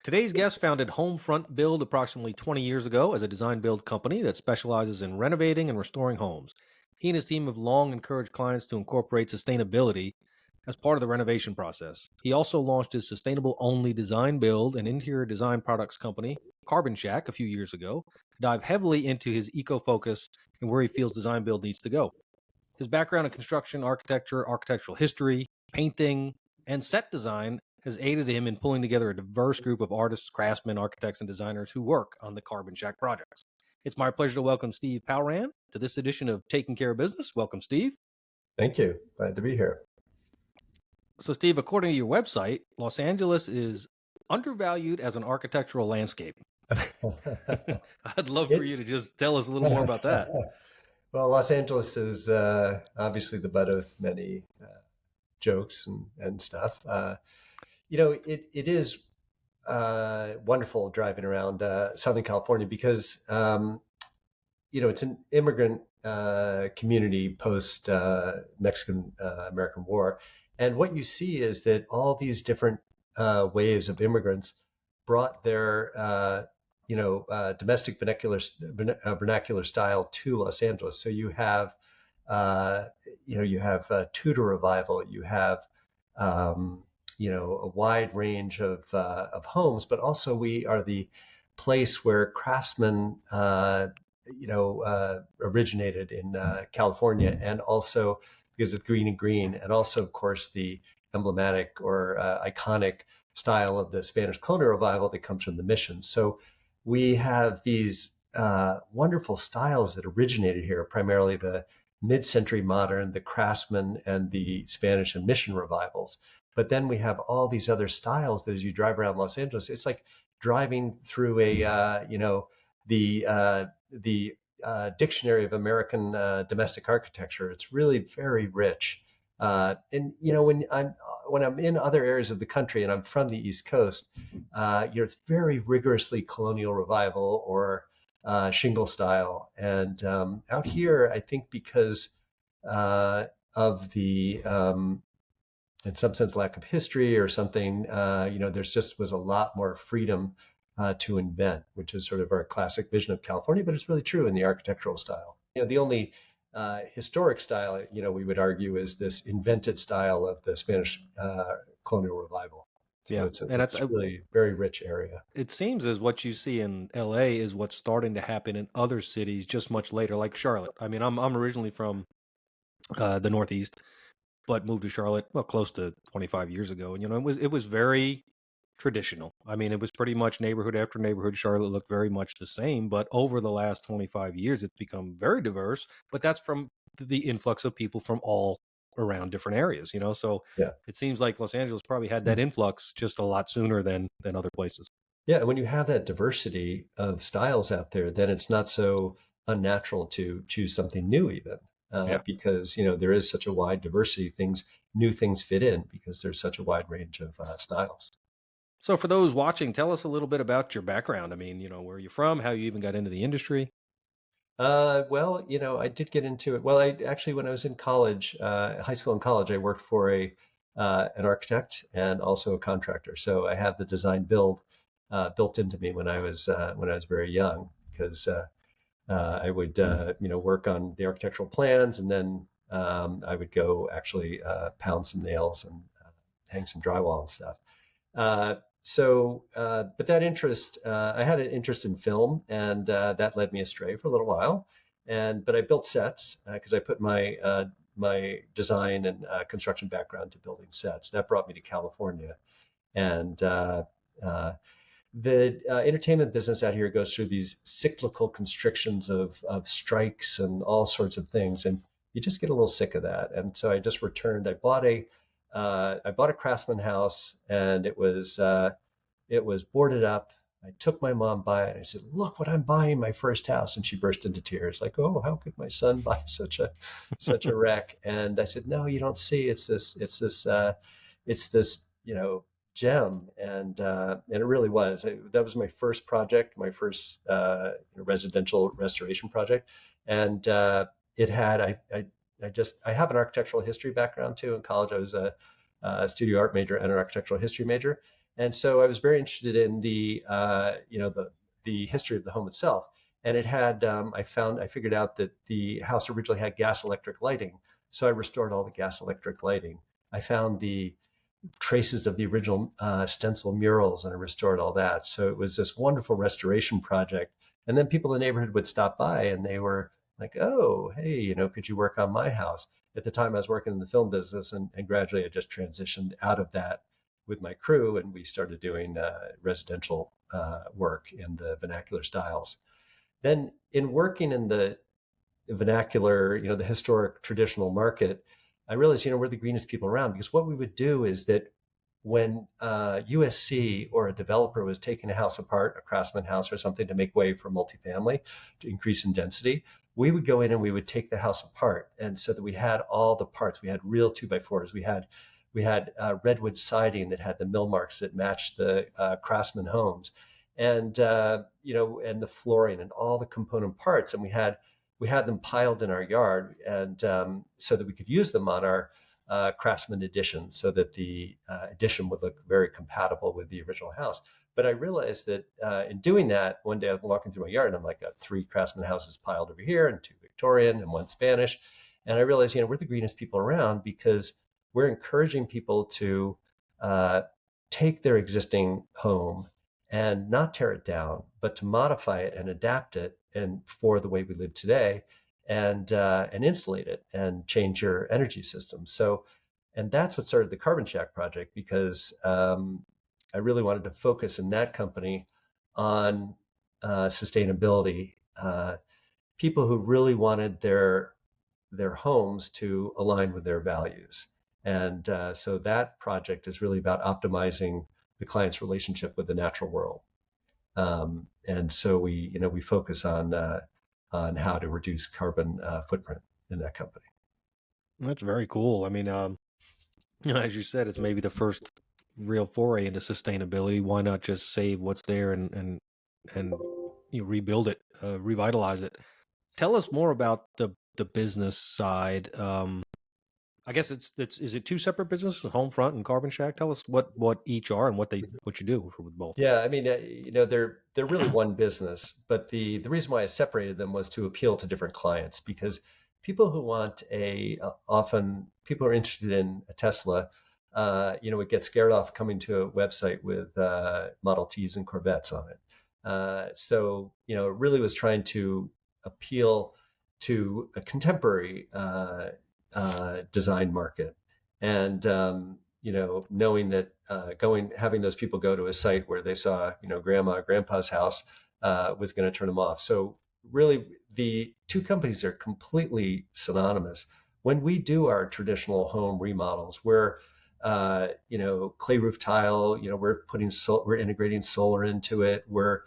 Today's guest founded Homefront Build approximately 20 years ago as a design build company that specializes in renovating and restoring homes. He and his team have long encouraged clients to incorporate sustainability as part of the renovation process. He also launched his sustainable only design build and interior design products company, Carbon Shack, a few years ago, to dive heavily into his eco focus and where he feels design build needs to go. His background in construction, architecture, architectural history, painting, and set design has aided him in pulling together a diverse group of artists, craftsmen, architects, and designers who work on the Carbon Shack projects. It's my pleasure to welcome Steve Pallrand to this edition of Taking Care of Business. Welcome, Steve. Thank you. Glad to be here. So, Steve, according to your website, Los Angeles is undervalued as an architectural landscape. I'd love for you to just tell us a little more about that. Well, Los Angeles is obviously the butt of many jokes and stuff. It is wonderful driving around Southern California because, it's an immigrant community post Mexican American War. And what you see is that all these different waves of immigrants brought their domestic vernacular style to Los Angeles. So you have Tudor revival, you have a wide range of homes, but also we are the place where craftsmen originated in California, and also because of green and green, and also of course the emblematic or iconic style of the Spanish colonial revival that comes from the mission. So we have these wonderful styles that originated here, primarily the mid-century modern, the Craftsman, and the Spanish and mission revivals. But then we have all these other styles that as you drive around Los Angeles, it's like driving through the Dictionary of American Domestic Architecture. It's really very rich. When I'm in other areas of the country, and I'm from the East Coast, it's very rigorously colonial revival or shingle style. And out here, I think because of the, in some sense, lack of history or something, there's just was a lot more freedom to invent, which is sort of our classic vision of California, but it's really true in the architectural style. The only historic style, we would argue, is this invented style of the Spanish colonial revival. So Yeah, it's a really very rich area. It seems as what you see in LA is what's starting to happen in other cities just much later, like Charlotte. I mean, I'm originally from the Northeast, but moved to Charlotte, close to 25 years ago. And, it was very traditional. I mean, it was pretty much neighborhood after neighborhood. Charlotte looked very much the same, but over the last 25 years, it's become very diverse. But that's from the influx of people from all around different areas, So yeah. It seems like Los Angeles probably had that influx just a lot sooner than other places. Yeah, when you have that diversity of styles out there, then it's not so unnatural to choose something new even. Because there is such a wide diversity. New things fit in because there's such a wide range of styles. So for those watching, tell us a little bit about your background. I mean, where you're from, how you even got into the industry. Well, I did get into it. Well, I actually, when I was in college, high school and college, I worked for an architect and also a contractor. So I had the design build built into me when I was very young, because I would work on the architectural plans, and then I would go actually pound some nails and hang some drywall and stuff. But that interest, I had an interest in film, and that led me astray for a little while. But I built sets because I put my design and construction background to building sets. That brought me to California, and the entertainment business out here goes through these cyclical constrictions of strikes and all sorts of things, and you just get a little sick of that. And so I just returned. I bought a Craftsman house, and it was boarded up. I took my mom by it. I said, "Look what I'm buying, my first house." And she burst into tears, like, "Oh, how could my son buy such a wreck?" And I said, "No, you don't see. It's this gem." And it really was. That was my first project, my first residential restoration project, and it had I have an architectural history background too. In college, I was a studio art major and an architectural history major. And so I was very interested in the history of the home itself. And it had, I figured out that the house originally had gas electric lighting. So I restored all the gas electric lighting. I found the traces of the original stencil murals and I restored all that. So it was this wonderful restoration project. And then people in the neighborhood would stop by and they were like, oh, hey, could you work on my house? At the time I was working in the film business and gradually I just transitioned out of that with my crew and we started doing residential work in the vernacular styles. Then in working in the vernacular, the historic traditional market, I realized, we're the greenest people around because what we would do is that when USC or a developer was taking a house apart, a craftsman house or something to make way for multifamily to increase in density, we would go in and we would take the house apart. And so that we had all the parts, we had real 2x4s, we had redwood siding that had the mill marks that matched the craftsman homes and and the flooring and all the component parts. And we had them piled in our yard and so that we could use them on our craftsman edition so that the edition would look very compatible with the original house. But I realized that in doing that, one day I'm walking through my yard and I'm like, got 3 craftsman houses piled over here and 2 Victorian and 1 Spanish. And I realized, we're the greenest people around because we're encouraging people to take their existing home and not tear it down, but to modify it and adapt it and for the way we live today and insulate it and change your energy system. So, and that's what started the Carbon Shack project because I really wanted to focus in that company on sustainability. People who really wanted their homes to align with their values. And so that project is really about optimizing the client's relationship with the natural world. And so we focus on how to reduce carbon footprint in that company. That's very cool. I mean, as you said, it's maybe the first real foray into sustainability. Why not just save what's there and rebuild it, revitalize it? Tell us more about the business side. I guess is it 2 separate businesses, Homefront and Carbon Shack? Tell us what each are and what you do with both. Yeah, I mean, they're really one business, but the reason why I separated them was to appeal to different clients because people who want often people who are interested in a Tesla, would get scared off coming to a website with Model Ts and Corvettes on it. So, it really was trying to appeal to a contemporary design market. And knowing that having those people go to a site where they saw, grandma or grandpa's house was going to turn them off. So really, the 2 companies are completely synonymous. When we do our traditional home remodels, we're clay roof tile, we're integrating solar into it. We're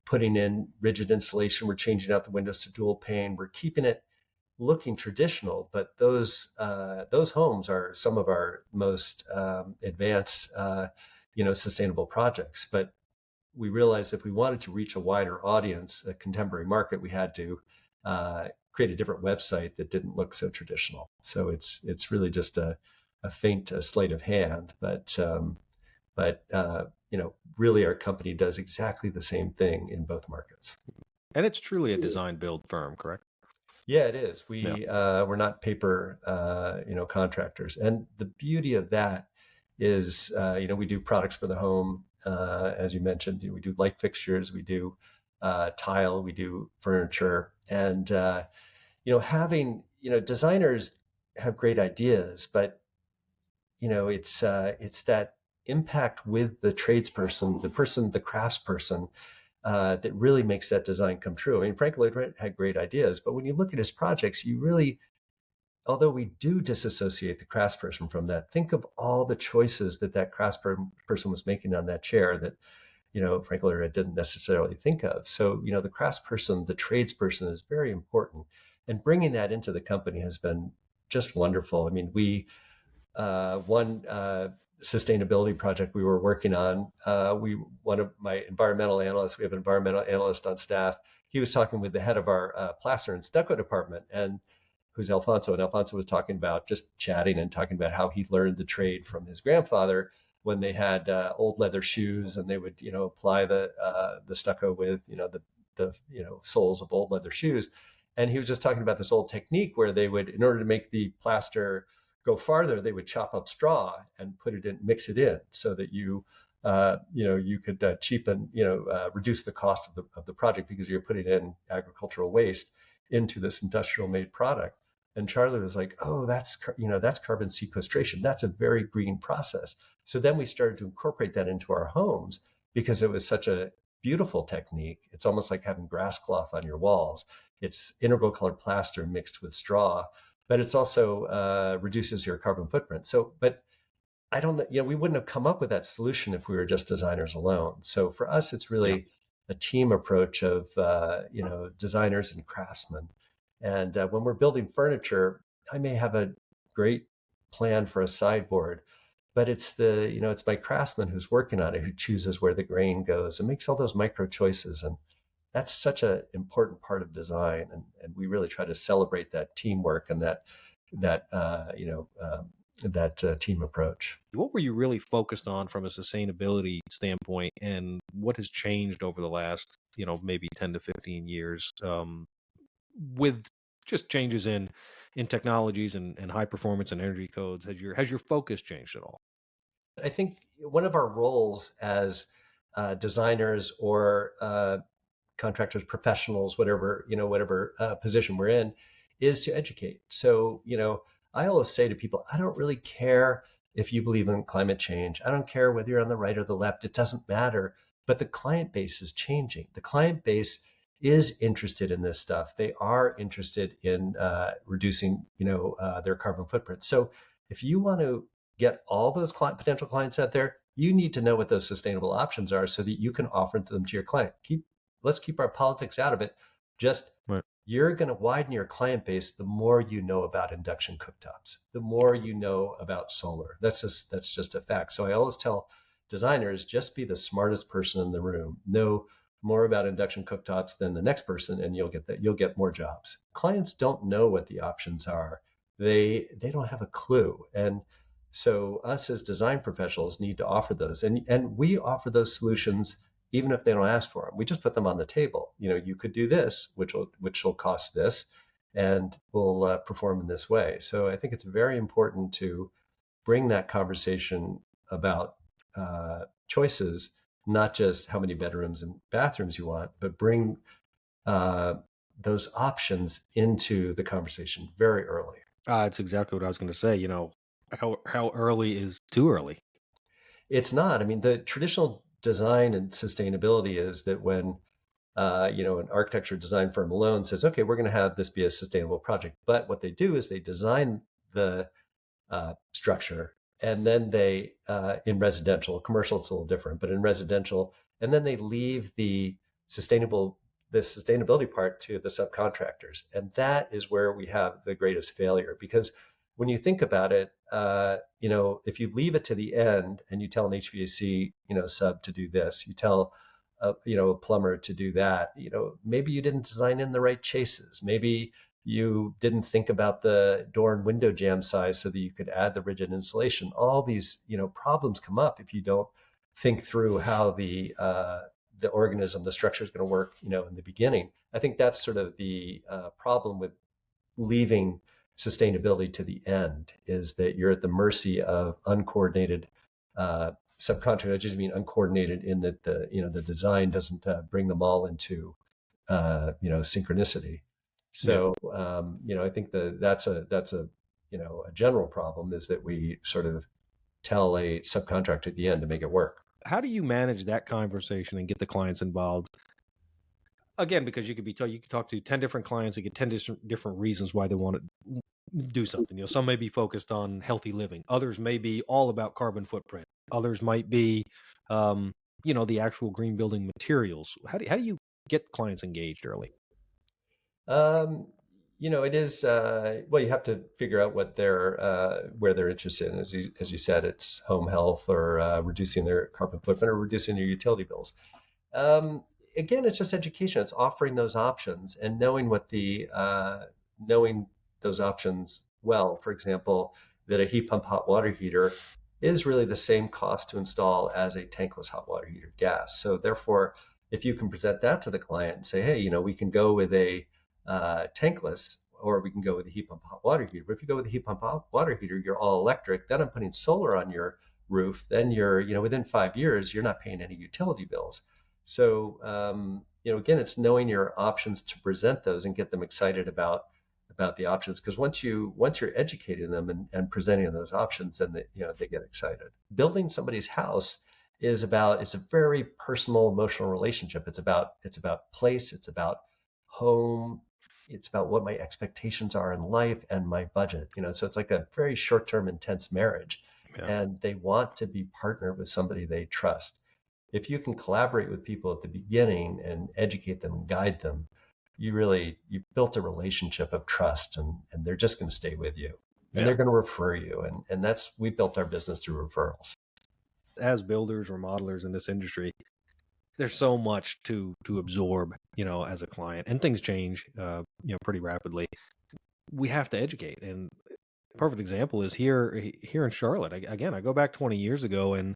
putting in rigid insulation. We're changing out the windows to dual pane. We're keeping it looking traditional, but those homes are some of our most advanced, sustainable projects. But we realized if we wanted to reach a wider audience, a contemporary market, we had to create a different website that didn't look so traditional. So it's really just a faint sleight of hand, but really our company does exactly the same thing in both markets. And it's truly a design build firm, correct? Yeah, it is. Yeah. We're not paper, contractors. And the beauty of that is, we do products for the home, as you mentioned. We do light fixtures, we do tile, we do furniture, and having designers have great ideas, but it's that impact with the tradesperson, the craftsperson, that really makes that design come true. I mean, Frank Lloyd Wright had great ideas, but when you look at his projects, you really, although we do disassociate the craftsperson from that, think of all the choices that craftsperson was making on that chair that, Frank Lloyd Wright didn't necessarily think of. So, the craftsperson, the tradesperson is very important. And bringing that into the company has been just wonderful. I mean, one sustainability project we were working on, one of my environmental analysts, we have an environmental analyst on staff. He was talking with the head of our plaster and stucco department, and who's Alfonso. And Alfonso was talking about just chatting and talking about how he learned the trade from his grandfather, when they had old leather shoes, and they would, apply the stucco with, the soles of old leather shoes. And he was just talking about this old technique where they would, in order to make the plaster go farther, they would chop up straw and put it in, mix it in, so that you could cheapen, reduce the cost of the project, because you're putting in agricultural waste into this industrial made product. And Charlie was like, "Oh, that's carbon sequestration. That's a very green process." So then we started to incorporate that into our homes because it was such a beautiful technique. It's almost like having grass cloth on your walls. It's integral colored plaster mixed with straw, but it's also reduces your carbon footprint. So, but I don't know, we wouldn't have come up with that solution if we were just designers alone. So for us, it's Yeah. really a team approach of, designers and craftsmen. And when we're building furniture, I may have a great plan for a sideboard, but it's my craftsman who's working on it, who chooses where the grain goes and makes all those micro choices. And that's such an important part of design. And we really try to celebrate that teamwork and that, team approach. What were you really focused on from a sustainability standpoint, and what has changed over the last, maybe 10 to 15 years, with just changes in technologies and high performance and energy codes? Has your focus changed at all? I think one of our roles as designers or contractors, professionals, whatever position we're in, is to educate. So, I always say to people, I don't really care if you believe in climate change. I don't care whether you're on the right or the left. It doesn't matter. But the client base is changing. The client base is interested in this stuff. They are interested in reducing, their carbon footprint. So if you want to get all those potential clients out there, you need to know what those sustainable options are so that you can offer them to your client. Let's keep our politics out of it. Just Right. You're going to widen your client base the more you know about induction cooktops, the more you know about solar. That's just a fact. So I always tell designers, just be the smartest person in the room. Know more about induction cooktops than the next person, and you'll get more jobs. Clients don't know what the options are. They don't have a clue. And so us as design professionals need to offer those. And we offer those solutions even if they don't ask for them. We just put them on the table. You could do this, which will cost this, and will perform in this way. So I think it's very important to bring that conversation about choices, not just how many bedrooms and bathrooms you want, but bring uh, those options into the conversation very early. It's exactly what I was going to say. How early is too early? It's not. I mean, the traditional design and sustainability is that when an architecture design firm alone says, okay, we're going to have this be a sustainable project. But what they do is they design the structure, and then in residential, commercial, it's a little different, but in residential, and then they leave the sustainability part to the subcontractors. And that is where we have the greatest failure, because when you think about it, if you leave it to the end and you tell an HVAC, sub to do this, you tell a plumber to do that, maybe you didn't design in the right chases. Maybe you didn't think about the door and window jamb size so that you could add the rigid insulation. All these, problems come up if you don't think through how the organism, the structure is going to work, in the beginning. I think that's sort of the problem with leaving sustainability to the end, is that you're at the mercy of uncoordinated subcontractors. I just mean uncoordinated in that the design doesn't bring them all into synchronicity. Yeah. So I think that's a a general problem, is that we sort of tell a subcontractor at the end to make it work. How do you manage that conversation and get the clients involved? Again, because you could talk to 10 different clients and get 10 different reasons why they want to do something. Some may be focused on healthy living. Others may be all about carbon footprint. Others might be, the actual green building materials. How do you get clients engaged early? Um, it is well, you have to figure out what they're where they're interested in. As you said, it's home health, or reducing their carbon footprint, or reducing their utility bills. Um, Again, it's just education. It's offering those options and knowing those options well. For example, that a heat pump hot water heater is really the same cost to install as a tankless hot water heater gas. So therefore, if you can present that to the client and say, hey, we can go with a tankless, or we can go with a heat pump hot water heater. But if you go with a heat pump hot water heater, you're all electric. Then I'm putting solar on your roof. Then within 5 years, you're not paying any utility bills. So, again, it's knowing your options to present those and get them excited about the options. Because once you're educating them and presenting those options, then they get excited. Building somebody's house it's a very personal, emotional relationship. It's about place. It's about home. It's about what my expectations are in life and my budget. So it's like a very short-term, intense marriage, Yeah. and they want to be partnered with somebody they trust. If you can collaborate with people at the beginning and educate them and guide them, you've built a relationship of trust, and they're just going to stay with you, and Yeah. they're going to refer you. And we built our business through referrals. As builders, remodelers in this industry, there's so much to absorb, as a client, and things change, pretty rapidly. We have to educate, and a perfect example is here in Charlotte. Again, I go back 20 years ago, and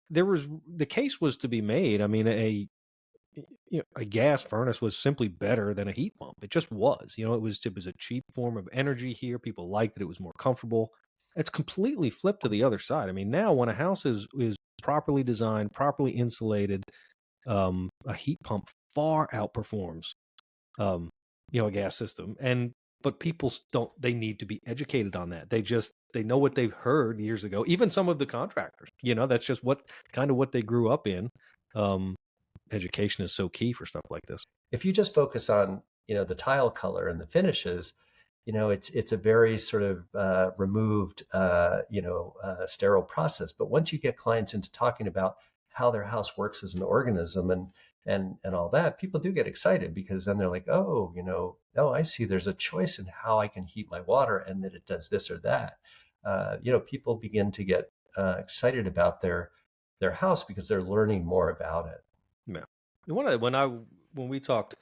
the case was to be made. I mean, a gas furnace was simply better than a heat pump. It just was. It was a cheap form of energy here. People liked it. It was more comfortable. It's completely flipped to the other side. I mean, now when a house is properly designed, properly insulated, a heat pump far outperforms a gas system. But people don't. They need to be educated on that. They know what they've heard years ago. Even some of the contractors, that's just what they grew up in. Um, Education is so key for stuff like this. If you just focus on the tile color and the finishes, it's a very sort of removed sterile process. But once you get clients into talking about how their house works as an organism and all that, people do get excited, because then they're like, oh, I see, there's a choice in how I can heat my water, and that it does this or that. People begin to get excited about their house because they're learning more about it. Yeah. And when we talked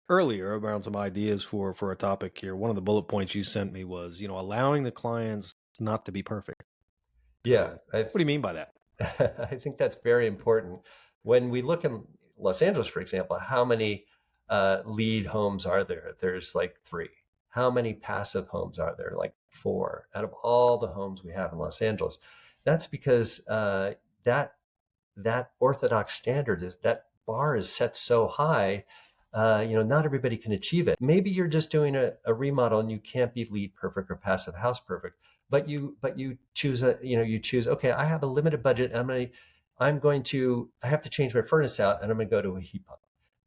earlier around some ideas for a topic here, one of the bullet points you sent me was, allowing the clients not to be perfect. Yeah, What do you mean by that? I think that's very important. When we look in Los Angeles, for example, how many lead homes are there? There's like 3. How many passive homes are there? Like 4 out of all the homes we have in Los Angeles. That's because that orthodox standard is that bar is set so high. Not everybody can achieve it. Maybe you're just doing a remodel and you can't be lead perfect or passive house perfect, but you choose okay, I have a limited budget. I have to change my furnace out, and I'm going to go to a heat pump.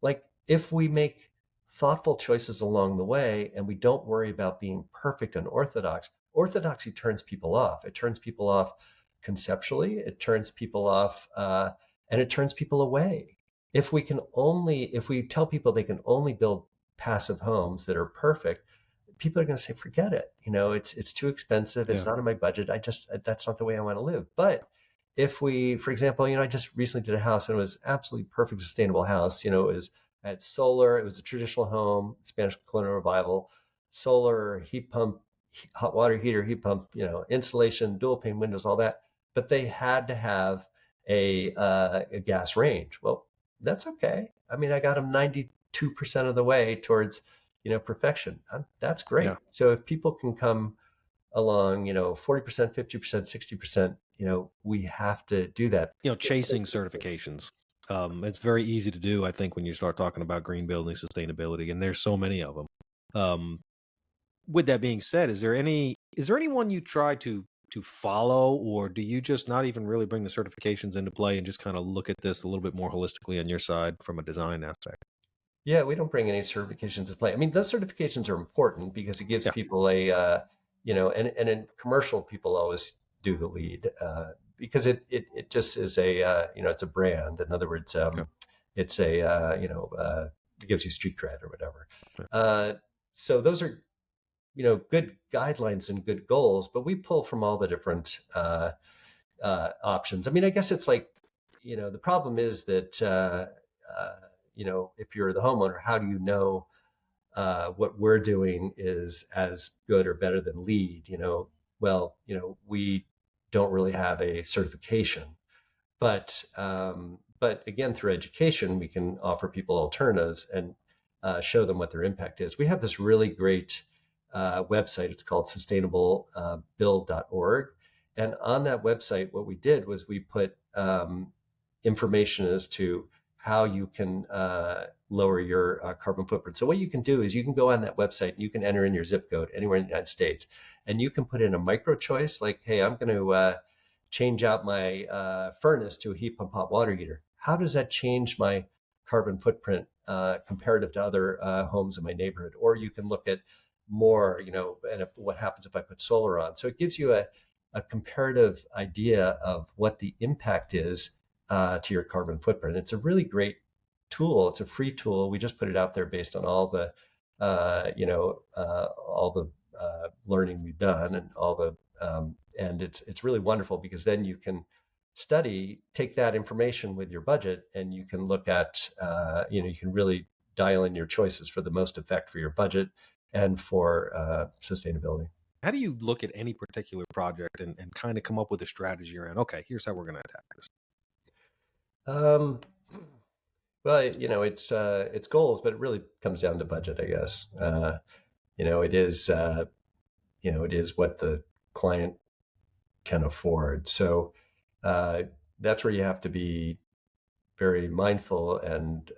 Like, if we make thoughtful choices along the way and we don't worry about being perfect and orthodox, orthodoxy turns people off. It turns people off conceptually. It turns people off, and it turns people away. If we tell people they can only build passive homes that are perfect, people are going to say, forget it. It's too expensive. It's Yeah. not in my budget. That's not the way I want to live. But if we, for example, I just recently did a house, and it was absolutely perfect, sustainable house. I had solar. It was a traditional home, Spanish colonial revival, solar, heat pump, hot water heater, heat pump, insulation, dual pane windows, all that. But they had to have a gas range. Well, that's okay. I mean, I got them 92% of the way towards perfection. That's great. Yeah. So if people can come along, 40%, 50%, 60%, we have to do that. Chasing certifications. It's very easy to do, I think, when you start talking about green building sustainability, and there's so many of them. With that being said, is there anyone you try to follow, or do you just not even really bring the certifications into play and just kind of look at this a little bit more holistically on your side from a design aspect? Yeah, we don't bring any certifications to play. I mean, those certifications are important because it gives Yeah. people and in commercial, people always do the lead, because it just is it's a brand. In other words, Okay. it's it gives you street cred or whatever. Yeah. So those are, good guidelines and good goals, but we pull from all the different options. I mean, I guess it's like, the problem is that, if you're the homeowner, how do you know what we're doing is as good or better than lead? Well, we don't really have a certification. But again, through education, we can offer people alternatives and show them what their impact is. We have this really great website. It's called sustainablebuild.org. And on that website, what we did was we put information as to how you can lower your carbon footprint. So what you can do is you can go on that website and you can enter in your zip code anywhere in the United States, and you can put in a micro choice like, hey, I'm going to change out my furnace to a heat pump hot water heater. How does that change my carbon footprint comparative to other homes in my neighborhood? Or you can look at more, and what happens if I put solar on? So it gives you a comparative idea of what the impact is to your carbon footprint. It's a really great tool. It's a free tool. We just put it out there based on all the, learning we've done and all the, and it's really wonderful because then you can take that information with your budget, and you can look at, you can really dial in your choices for the most effect for your budget and for sustainability. How do you look at any particular project and kind of come up with a strategy around, okay, here's how we're going to attack this? Um, well, it's goals, but it really comes down to budget, I guess. It is, it is what the client can afford. So that's where you have to be very mindful and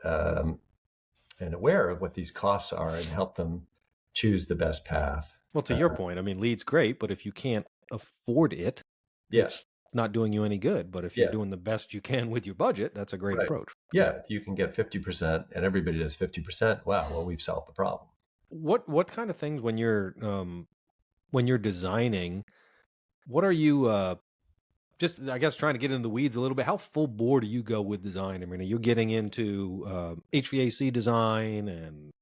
aware of what these costs are and help them choose the best path. Well, to your point, I mean, LEED's great, but if you can't afford it, Yeah, it's not doing you any good. But if you're doing the best you can with your budget, that's a great right. approach. Yeah, if you can get 50% and everybody does 50%, wow, well, we've solved the problem. What kind of things when you're designing, what are you just, I guess, trying to get into the weeds a little bit? How full bore do you go with design? I mean, are you getting into HVAC design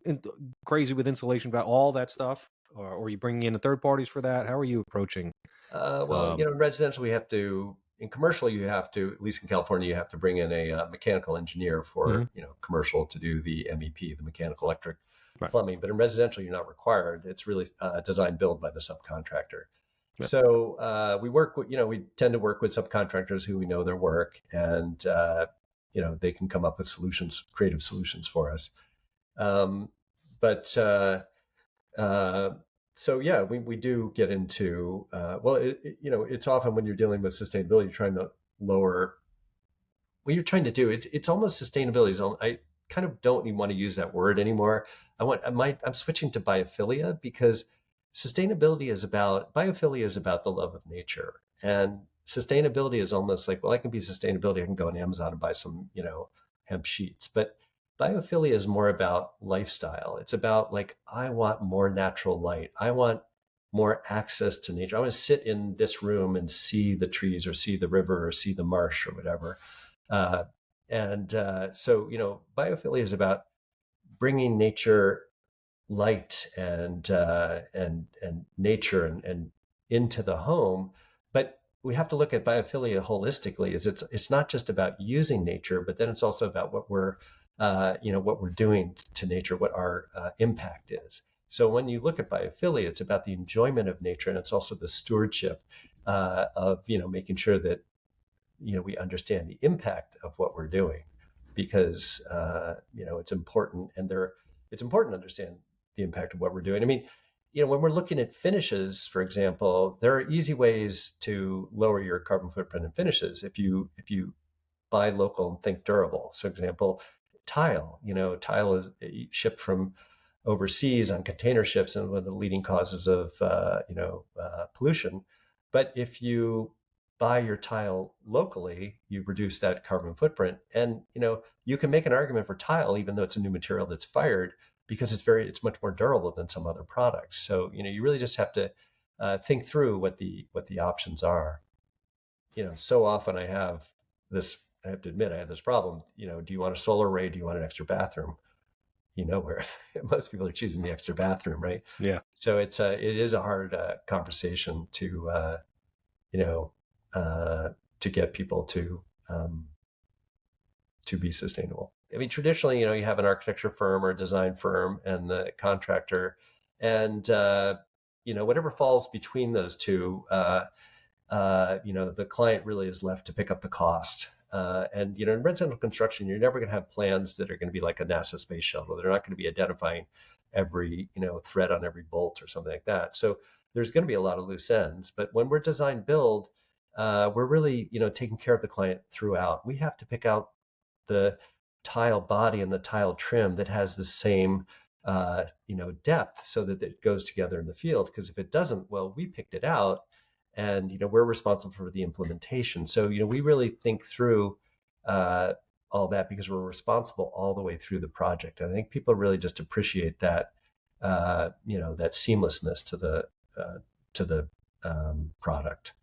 and crazy with insulation about all that stuff, or are you bringing in the third parties for that? How are you approaching? Well, in residential, in commercial, you have to, at least in California, you have to bring in a mechanical engineer for, commercial to do the MEP, the mechanical electric Right. plumbing. But in residential, you're not required. It's really design build by the subcontractor. Yep. So we tend to work with subcontractors who we know their work, and they can come up with creative solutions for us. So yeah, we do get into it's often when you're dealing with sustainability, you're trying to lower what you're trying to do. It's almost sustainability. I kind of don't even want to use that word anymore. I'm switching to biophilia, because biophilia is about the love of nature, and sustainability is almost like, well, I can be sustainability. I can go on Amazon and buy some, hemp sheets, but biophilia is more about lifestyle. It's about, like, I want more natural light. I want more access to nature. I want to sit in this room and see the trees or see the river or see the marsh or whatever. So, biophilia is about bringing nature, light and nature and into the home. But we have to look at biophilia holistically. It's not just about using nature, but then it's also about what we're doing to nature, what our impact is. So when you look at biophilia, it's about the enjoyment of nature, and it's also the stewardship of making sure that we understand the impact of what we're doing, because it's important, and it's important to understand the impact of what we're doing. I mean, when we're looking at finishes, for example, there are easy ways to lower your carbon footprint in finishes if you buy local and think durable. So, for example, tile. Tile is shipped from overseas on container ships, and one of the leading causes of pollution. But if you buy your tile locally, you reduce that carbon footprint. And you can make an argument for tile, even though it's a new material that's fired, because it's much more durable than some other products. So you really just have to think through what the options are. So often I have to admit I have this problem. Do you want a solar array? Do you want an extra bathroom? Where most people are choosing the extra bathroom, right? Yeah. So it is a hard conversation to get people to be sustainable. I mean, traditionally, you have an architecture firm or a design firm and the contractor, and whatever falls between those two, the client really is left to pick up the cost. And in residential construction, you're never going to have plans that are going to be like a NASA space shuttle. They're not going to be identifying every thread on every bolt or something like that. So there's going to be a lot of loose ends. But when we're design build, we're really taking care of the client throughout. We have to pick out the tile body and the tile trim that has the same depth so that it goes together in the field. Because if it doesn't, well, we picked it out, and we're responsible for the implementation. So we really think through all that because we're responsible all the way through the project. I think people really just appreciate that that seamlessness to the product.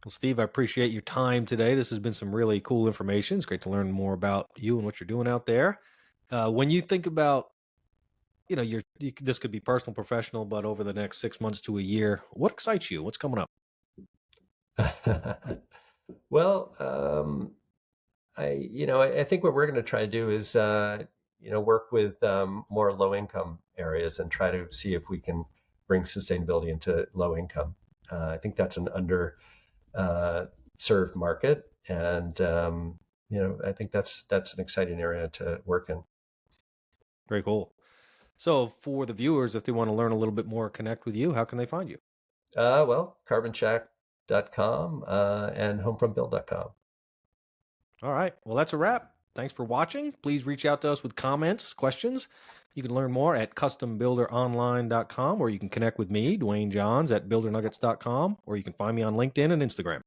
Well, Steve, I appreciate your time today. This has been some really cool information. It's great to learn more about you and what you're doing out there. When you think about, this could be personal, professional, but over the next 6 months to a year, what excites you? What's coming up? Well, I think what we're going to try to do is work with more low income areas and try to see if we can bring sustainability into low income. I think that's an under served market, and I think that's an exciting area to work in. Very cool. So for the viewers, if they want to learn a little bit more, connect with you, how can they find you? Well, carboncheck.com and homefrontbuild.com. All right. Well, that's a wrap. Thanks for watching. Please reach out to us with comments, questions. You can learn more at custombuilderonline.com, or you can connect with me, Duane Johns, at buildernuggets.com, or you can find me on LinkedIn and Instagram.